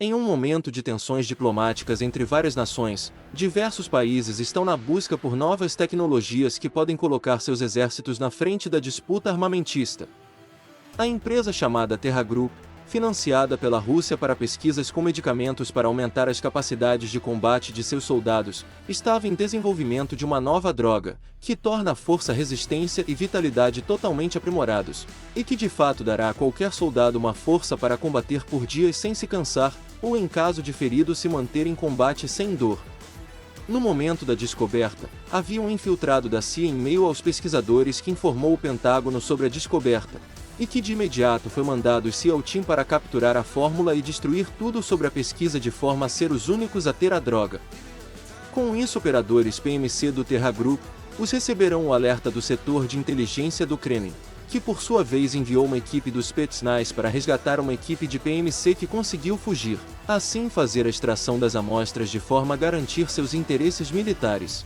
Em um momento de tensões diplomáticas entre várias nações, diversos países estão na busca por novas tecnologias que podem colocar seus exércitos na frente da disputa armamentista. A empresa chamada Terra Group, financiada pela Rússia para pesquisas com medicamentos para aumentar as capacidades de combate de seus soldados, estava em desenvolvimento de uma nova droga, que torna a força, resistência e vitalidade totalmente aprimorados, e que de fato dará a qualquer soldado uma força para combater por dias sem se cansar, ou em caso de ferido se manter em combate sem dor. No momento da descoberta, havia um infiltrado da CIA em meio aos pesquisadores que informou o Pentágono sobre a descoberta, e que de imediato foi mandado o SEAL Team para capturar a fórmula e destruir tudo sobre a pesquisa de forma a ser os únicos a ter a droga. Com isso, operadores PMC do Terra Group os receberão o alerta do setor de inteligência do Kremlin, que por sua vez enviou uma equipe dos Spetsnaz para resgatar uma equipe de PMC que conseguiu fugir, assim fazer a extração das amostras de forma a garantir seus interesses militares.